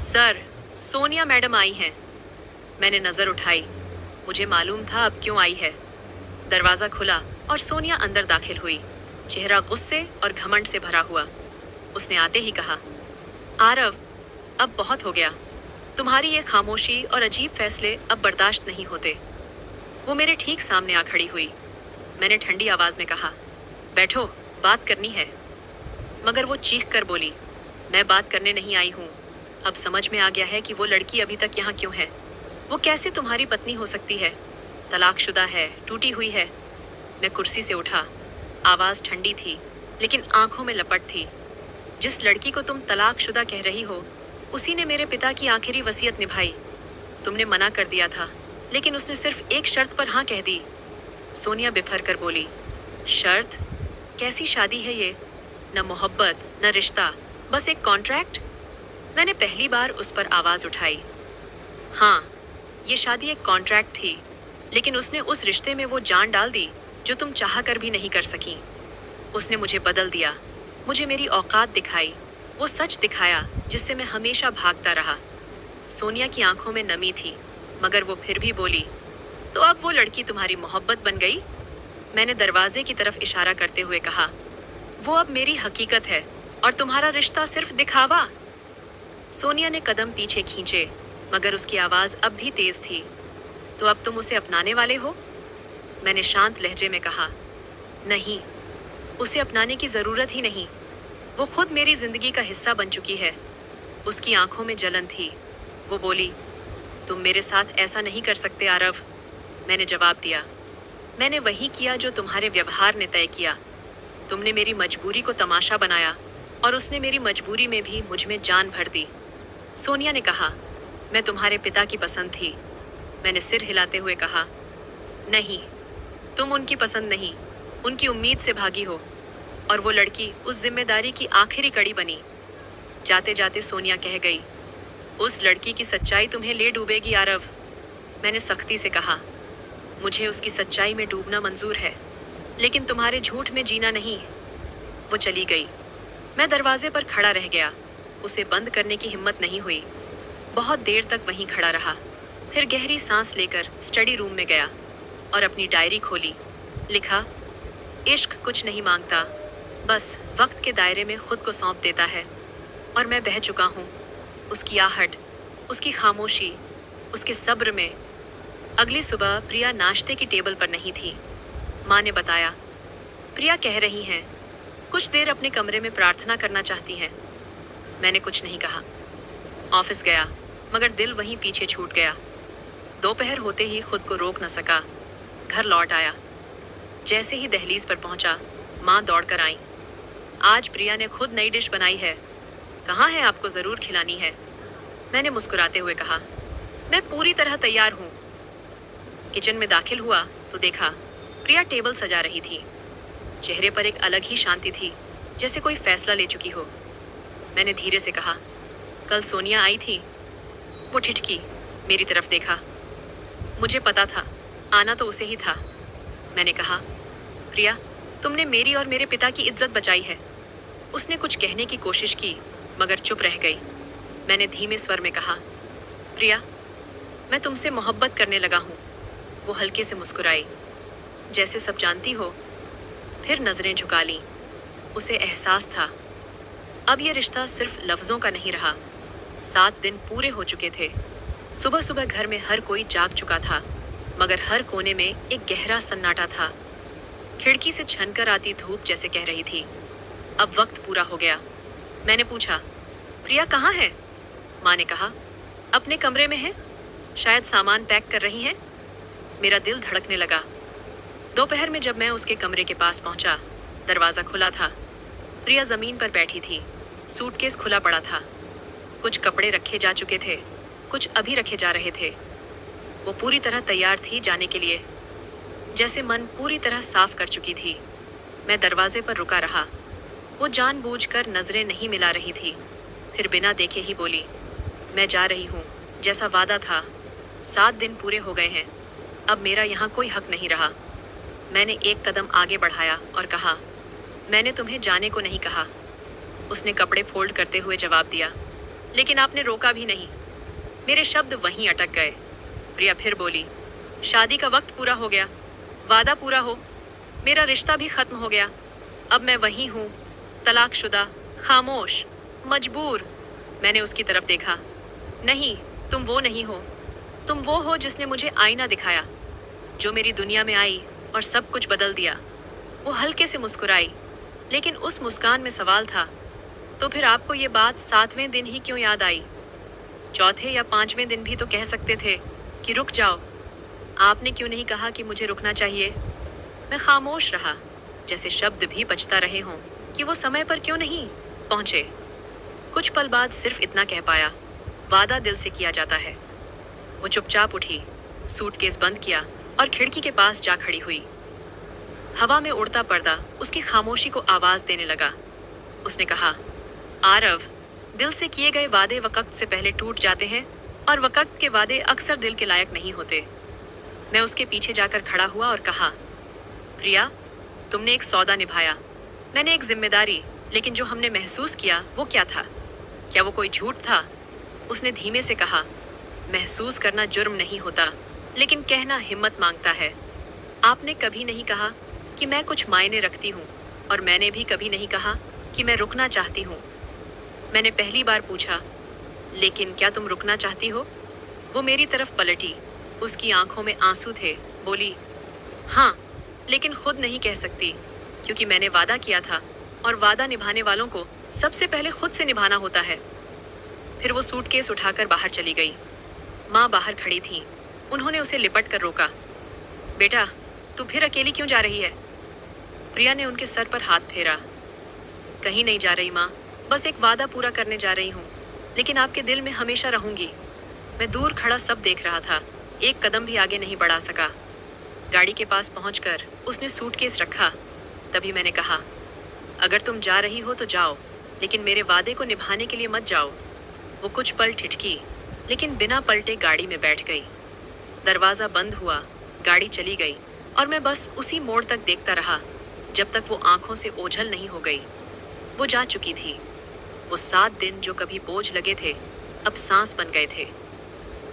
सर, सोनिया मैडम आई हैं। मैंने नज़र उठाई। मुझे मालूम था अब क्यों आई है। दरवाज़ा खुला और सोनिया अंदर दाखिल हुई, चेहरा गुस्से और घमंड से भरा हुआ। उसने आते ही कहा, आरव, अब बहुत हो गया। तुम्हारी ये खामोशी और अजीब फैसले अब बर्दाश्त नहीं होते। वो मेरे ठीक सामने आ खड़ी हुई। मैंने ठंडी आवाज़ में कहा, बैठो, बात करनी है। मगर वो चीख कर बोली, मैं बात करने नहीं आई हूँ। अब समझ में आ गया है कि वो लड़की अभी तक यहाँ क्यों है। वो कैसे तुम्हारी पत्नी हो सकती है? तलाकशुदा है, टूटी हुई है। मैं कुर्सी से उठा। आवाज़ ठंडी थी, लेकिन आंखों में लपट थी। जिस लड़की को तुम तलाकशुदा कह रही हो, उसी ने मेरे पिता की आखिरी वसीयत निभाई। तुमने मना कर दिया था, लेकिन उसने सिर्फ एक शर्त पर हाँ कह दी। सोनिया बिफर कर बोली, शर्त? कैसी शादी है ये? न मोहब्बत, न रिश्ता, बस एक कॉन्ट्रैक्ट। मैंने पहली बार उस पर आवाज़ उठाई। हाँ, ये शादी एक कॉन्ट्रैक्ट थी, लेकिन उसने उस रिश्ते में वो जान डाल दी जो तुम चाह कर भी नहीं कर सकी। उसने मुझे बदल दिया, मुझे मेरी औकात दिखाई, वो सच दिखाया जिससे मैं हमेशा भागता रहा। सोनिया की आंखों में नमी थी, मगर वो फिर भी बोली, तो अब वो लड़की तुम्हारी मोहब्बत बन गई? मैंने दरवाजे की तरफ इशारा करते हुए कहा, वो अब मेरी हकीकत है और तुम्हारा रिश्ता सिर्फ दिखावा। सोनिया ने कदम पीछे खींचे, मगर उसकी आवाज़ अब भी तेज थी। तो अब तुम उसे अपनाने वाले हो? मैंने शांत लहजे में कहा, नहीं, उसे अपनाने की ज़रूरत ही नहीं। वो खुद मेरी ज़िंदगी का हिस्सा बन चुकी है। उसकी आंखों में जलन थी। वो बोली, तुम मेरे साथ ऐसा नहीं कर सकते आरव। मैंने जवाब दिया, मैंने वही किया जो तुम्हारे व्यवहार ने तय किया। तुमने मेरी मजबूरी को तमाशा बनाया और उसने मेरी मजबूरी में भी मुझ में जान भर दी। सोनिया ने कहा, मैं तुम्हारे पिता की पसंद थी। मैंने सिर हिलाते हुए कहा, नहीं, तुम उनकी पसंद नहीं, उनकी उम्मीद से भागी हो। और वो लड़की उस जिम्मेदारी की आखिरी कड़ी बनी। जाते जाते सोनिया कह गई, उस लड़की की सच्चाई तुम्हें ले डूबेगी आरव। मैंने सख्ती से कहा, मुझे उसकी सच्चाई में डूबना मंजूर है, लेकिन तुम्हारे झूठ में जीना नहीं। वो चली गई। मैं दरवाजे पर खड़ा रह गया। उसे बंद करने की हिम्मत नहीं हुई। बहुत देर तक वहीं खड़ा रहा। फिर गहरी सांस लेकर स्टडी रूम में गया और अपनी डायरी खोली। लिखा, इश्क कुछ नहीं मांगता, बस वक्त के दायरे में खुद को सौंप देता है। और मैं बह चुका हूँ उसकी आहट, उसकी खामोशी, उसके सब्र में। अगली सुबह प्रिया नाश्ते की टेबल पर नहीं थी। माँ ने बताया, प्रिया कह रही हैं कुछ देर अपने कमरे में प्रार्थना करना चाहती हैं। मैंने कुछ नहीं कहा। ऑफिस गया, मगर दिल वहीं पीछे छूट गया। दोपहर होते ही खुद को रोक न सका। घर लौट आया। जैसे ही दहलीज पर पहुंचा, माँ दौड़ कर आई। आज प्रिया ने खुद नई डिश बनाई है, कहाँ है, आपको जरूर खिलानी है। मैंने मुस्कुराते हुए कहा, मैं पूरी तरह तैयार हूँ। किचन में दाखिल हुआ तो देखा प्रिया टेबल सजा रही थी। चेहरे पर एक अलग ही शांति थी, जैसे कोई फैसला ले चुकी हो। मैंने धीरे से कहा, कल सोनिया आई थी। वो ठिठकी, मेरी तरफ देखा। मुझे पता था, आना तो उसे ही था। मैंने कहा, प्रिया, तुमने मेरी और मेरे पिता की इज्जत बचाई है। उसने कुछ कहने की कोशिश की, मगर चुप रह गई। मैंने धीमे स्वर में कहा, प्रिया, मैं तुमसे मोहब्बत करने लगा हूँ। वो हल्के से मुस्कुराई, जैसे सब जानती हो। फिर नजरें झुका लीं। उसे एहसास था, अब ये रिश्ता सिर्फ लफ्जों का नहीं रहा। 7 दिन पूरे हो चुके थे। सुबह सुबह घर में हर कोई जाग चुका था, मगर हर कोने में एक गहरा सन्नाटा था। खिड़की से छनकर आती धूप जैसे कह रही थी, अब वक्त पूरा हो गया। मैंने पूछा, प्रिया कहाँ है? माँ ने कहा, अपने कमरे में है, शायद सामान पैक कर रही हैं। मेरा दिल धड़कने लगा। दोपहर में जब मैं उसके कमरे के पास पहुंचा, दरवाज़ा खुला था। प्रिया ज़मीन पर बैठी थी। सूटकेस खुला पड़ा था। कुछ कपड़े रखे जा चुके थे, कुछ अभी रखे जा रहे थे। वो पूरी तरह तैयार थी जाने के लिए, जैसे मन पूरी तरह साफ कर चुकी थी। मैं दरवाजे पर रुका रहा। वो जानबूझकर नजरें नहीं मिला रही थी। फिर बिना देखे ही बोली, मैं जा रही हूँ, जैसा वादा था। 7 दिन पूरे हो गए हैं, अब मेरा यहाँ कोई हक नहीं रहा। मैंने एक कदम आगे बढ़ाया और कहा, मैंने तुम्हें जाने को नहीं कहा। उसने कपड़े फोल्ड करते हुए जवाब दिया, लेकिन आपने रोका भी नहीं। मेरे शब्द वहीं अटक गए। प्रिया फिर बोली, शादी का वक्त पूरा हो गया, वादा पूरा हो, मेरा रिश्ता भी खत्म हो गया। अब मैं वहीं हूँ, तलाकशुदा, खामोश, मजबूर। मैंने उसकी तरफ देखा। नहीं, तुम वो नहीं हो। तुम वो हो जिसने मुझे आईना दिखाया, जो मेरी दुनिया में आई और सब कुछ बदल दिया। वो हल्के से मुस्कुराई, लेकिन उस मुस्कान में सवाल था, तो फिर आपको ये बात 7वें दिन ही क्यों याद आई? चौथे या 5वें दिन भी तो कह सकते थे कि रुक जाओ। आपने क्यों नहीं कहा कि मुझे रुकना चाहिए? मैं खामोश रहा, जैसे शब्द भी बचता रहे हों कि वो समय पर क्यों नहीं पहुंचे। कुछ पल बाद सिर्फ इतना कह पाया, वादा दिल से किया जाता है। वो चुपचाप उठी, सूटकेस बंद किया और खिड़की के पास जा खड़ी हुई। हवा में उड़ता पर्दा उसकी खामोशी को आवाज देने लगा। उसने कहा, आरव, दिल से किए गए वादे वक्त से पहले टूट जाते हैं और वक्त के वादे अक्सर दिल के लायक नहीं होते। मैं उसके पीछे जाकर खड़ा हुआ और कहा, प्रिया, तुमने एक सौदा निभाया, मैंने एक जिम्मेदारी, लेकिन जो हमने महसूस किया वो क्या था? क्या वो कोई झूठ था? उसने धीमे से कहा, महसूस करना जुर्म नहीं होता, लेकिन कहना हिम्मत मांगता है। आपने कभी नहीं कहा कि मैं कुछ मायने रखती हूँ, और मैंने भी कभी नहीं कहा कि मैं रुकना चाहती हूँ। मैंने पहली बार पूछा, लेकिन क्या तुम रुकना चाहती हो? वो मेरी तरफ पलटी, उसकी आंखों में आंसू थे। बोली, हाँ, लेकिन खुद नहीं कह सकती, क्योंकि मैंने वादा किया था, और वादा निभाने वालों को सबसे पहले खुद से निभाना होता है। फिर वो सूटकेस उठाकर बाहर चली गई। माँ बाहर खड़ी थी। उन्होंने उसे लिपट कर रोका। बेटा, तू फिर अकेली क्यों जा रही है? प्रिया ने उनके सर पर हाथ फेरा। कहीं नहीं जा रही माँ, बस एक वादा पूरा करने जा रही हूँ, लेकिन आपके दिल में हमेशा रहूंगी। मैं दूर खड़ा सब देख रहा था, एक कदम भी आगे नहीं बढ़ा सका। गाड़ी के पास पहुंचकर उसने सूटकेस रखा। तभी मैंने कहा, अगर तुम जा रही हो तो जाओ, लेकिन मेरे वादे को निभाने के लिए मत जाओ। वो कुछ पल ठिठकी, लेकिन बिना पलटे गाड़ी में बैठ गई। दरवाज़ा बंद हुआ, गाड़ी चली गई, और मैं बस उसी मोड़ तक देखता रहा जब तक वो आंखों से ओझल नहीं हो गई। वो जा चुकी थी। वो 7 दिन जो कभी बोझ लगे थे, अब सांस बन गए थे।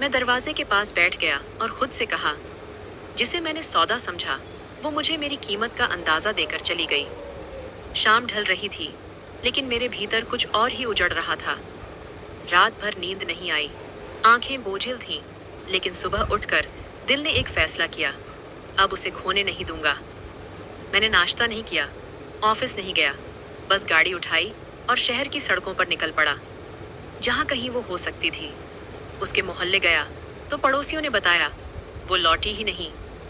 मैं दरवाजे के पास बैठ गया और खुद से कहा, जिसे मैंने सौदा समझा, वो मुझे मेरी कीमत का अंदाज़ा देकर चली गई। शाम ढल रही थी। लेकिन मेरे भीतर कुछ और ही उजड़ रहा था। रात भर नींद नहीं आई, आंखें बोझिल थीं, लेकिन सुबह उठकर दिल ने एक फैसला किया, अब उसे खोने नहीं दूंगा। मैंने नाश्ता नहीं किया, ऑफिस नहीं गया, बस गाड़ी उठाई और शहर की सड़कों पर निकल पड़ा, जहाँ कहीं वो हो सकती थी। उसके मोहल्ले गया तो पड़ोसियों ने बताया वो लौटी ही नहीं,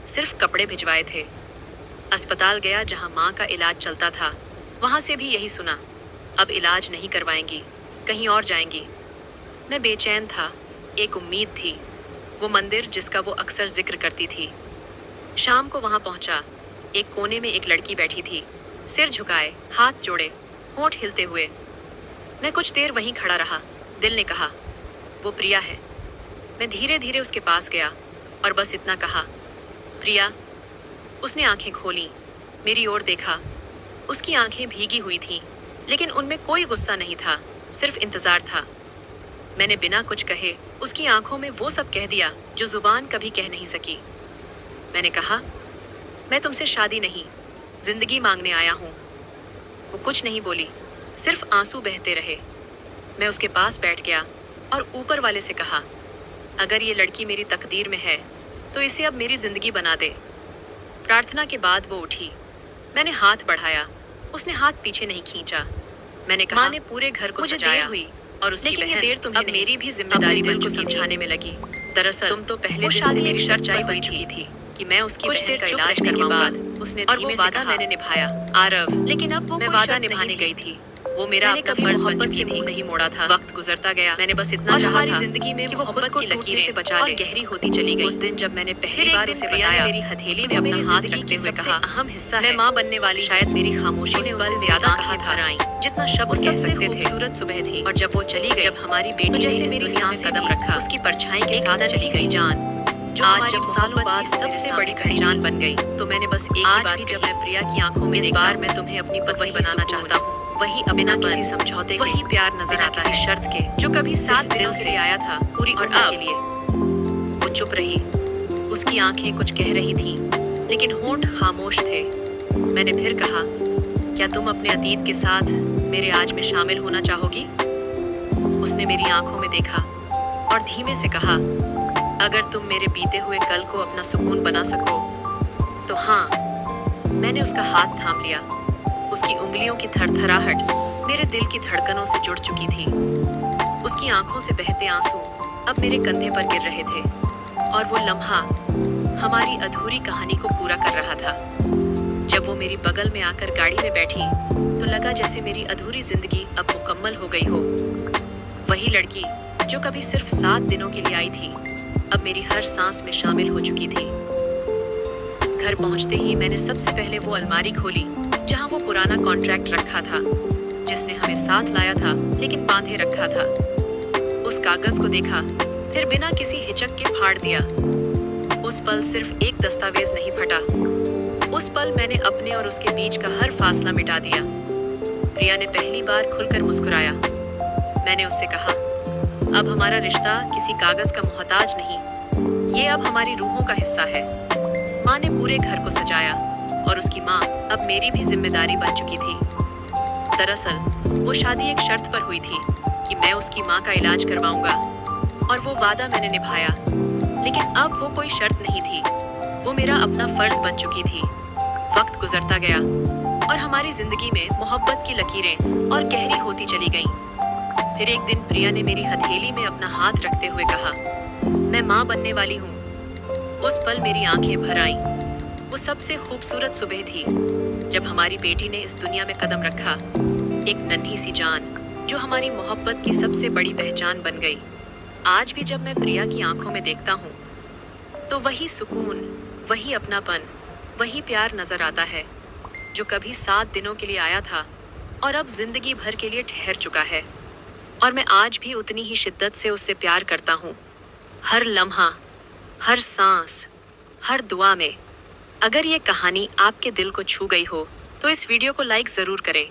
सिर्फ कपड़े भिजवाए थे। अस्पताल गया जहाँ माँ का इलाज चलता था, वहाँ से भी यही सुना, अब इलाज नहीं करवाएंगी, कहीं और जाएंगी। मैं बेचैन था, एक उम्मीद थी, वो मंदिर जिसका वो अक्सर जिक्र करती थी। शाम को वहाँ पहुँचा, एक कोने में एक लड़की बैठी थी, सिर झुकाए, हाथ जोड़े, होंठ हिलते हुए। मैं कुछ देर वहीं खड़ा रहा। दिल ने कहा, वो प्रिया है। मैं धीरे धीरे उसके पास गया और बस इतना कहा, प्रिया। उसने आंखें खोली, मेरी ओर देखा। उसकी आंखें भीगी हुई थीं, लेकिन उनमें कोई गुस्सा नहीं था, सिर्फ इंतजार था। मैंने बिना कुछ कहे उसकी आंखों में वो सब कह दिया जो जुबान कभी कह नहीं सकी। मैंने कहा, मैं तुमसे शादी नहीं, जिंदगी मांगने आया हूँ। वो कुछ नहीं बोली, सिर्फ आंसू बहते रहे। मैं उसके पास बैठ गया और ऊपर वाले से कहा, अगर ये लड़की मेरी तकदीर में है तो इसे अब मेरी जिंदगी बना दे। प्रार्थना के बाद वो उठी। मैंने हाथ बढ़ाया, उसने हाथ पीछे नहीं खींचा। मैंने कहा, माँ ने पूरे घर को सजाया हुई और उसकी बहन देर तुम्हें अब मेरी भी जिम्मेदारी बन चुकी समझाने में लगी। दरअसल तुम तो पहले दिन से मेरी शर्त तय हुई चुकी थी कि मैं उसकी कुछ देर का इलाज करने के बाद उसने धीमे से कहा, मैंने निभाया आरव, लेकिन अब वो मैं वादा निभाने गई थी। वो मेरा अपना फर्ज बन चुकी थी, नहीं मोड़ा था। वक्त गुजरता गया, मैंने बस इतना चाहा था जिंदगी में कि वो खुद की लकीरें से बचा ले, गहरी होती चली गई। उस दिन जब मैंने पहली बार उसे बताया, मेरी हथेली में अपना हाथ रखते हुए कहा, अहम हिस्सा है, मैं माँ बनने वाली। शायद मेरी खामोशी ने उससे ज्यादा कहा था आई, जितना शब्द कह सकते थे। खूबसूरत सुबह थी और जब वो चली गई, जब हमारी बेटी जैसे मेरी सांस कदम रखा, उसकी परछाई के साथ चली गई जान, जो आज जब सालों बाद सबसे बड़ी पहचान बन गई। तो मैंने बस एक ही बात, जब मैं प्रिया की आंखों में, इस बार मैं तुम्हें अपनी पत्नी बनाना चाहता हूँ, वही बिना किसी समझौते के, वही प्यार नजर आता किसी शर्त के, जो कभी साथ दिल से आया था पूरी उम्र के लिए। वो चुप रही, उसकी आंखें कुछ कह रही थीं, लेकिन होंठ खामोश थे। मैंने फिर कहा, क्या तुम अपने अतीत के साथ मेरे आज में शामिल होना चाहोगी? उसने मेरी आंखों में देखा और धीमे से कहा, अगर तुम मेरे बीते हुए कल को अपना सुकून बना सको तो हाँ। मैंने उसका हाथ थाम लिया। उसकी उंगलियों की थरथराहट मेरे दिल की धड़कनों से जुड़ चुकी थी। उसकी आंखों से बहते आंसू अब मेरे कंधे पर गिर रहे थे और वो लम्हा हमारी अधूरी कहानी को पूरा कर रहा था। जब वो मेरी बगल में आकर गाड़ी में बैठी तो लगा जैसे मेरी अधूरी जिंदगी अब मुकम्मल हो गई हो। वही लड़की जो कभी सिर्फ 7 दिनों के लिए आई थी, अब मेरी हर सांस में शामिल हो चुकी थी। घर पहुंचते ही मैंने सबसे पहले वो अलमारी खोली जहां वो पुराना कॉन्ट्रैक्ट रखा था, जिसने हमें साथ लाया था लेकिन बांधे रखा था। उस कागज को देखा, फिर बिना किसी हिचक के फाड़ दिया। उस पल सिर्फ एक दस्तावेज नहीं फटा, उस पल मैंने अपने और उसके बीच का हर फासला मिटा दिया। प्रिया ने पहली बार खुलकर मुस्कुराया। मैंने उससे कहा, अब हमारा रिश्ता किसी कागज का मोहताज नहीं, ये अब हमारी रूहों का हिस्सा है। माँ ने पूरे घर को सजाया और उसकी माँ अब मेरी भी जिम्मेदारी बन चुकी थी। दरअसल वो शादी एक शर्त पर हुई थी कि मैं उसकी माँ का इलाज करवाऊंगा, और वो वादा मैंने निभाया। लेकिन अब वो कोई शर्त नहीं थी, वो मेरा अपना फर्ज बन चुकी थी। वक्त गुजरता गया और हमारी जिंदगी में मोहब्बत की लकीरें और गहरी होती चली गईं। फिर एक दिन प्रिया ने मेरी हथेली में अपना हाथ रखते हुए कहा, मैं माँ बनने वाली हूँ। उस पल मेरी आंखें भर आईं। वो सबसे खूबसूरत सुबह थी जब हमारी बेटी ने इस दुनिया में कदम रखा, एक नन्ही सी जान जो हमारी मोहब्बत की सबसे बड़ी पहचान बन गई। आज भी जब मैं प्रिया की आंखों में देखता हूँ तो वही सुकून, वही अपनापन, वही प्यार नजर आता है जो कभी 7 दिनों के लिए आया था और अब जिंदगी भर के लिए ठहर चुका है। और मैं आज भी उतनी ही शिद्दत से उससे प्यार करता हूँ, हर लम्हा, हर सांस, हर दुआ में। अगर ये कहानी आपके दिल को छू गई हो तो इस वीडियो को लाइक ज़रूर करें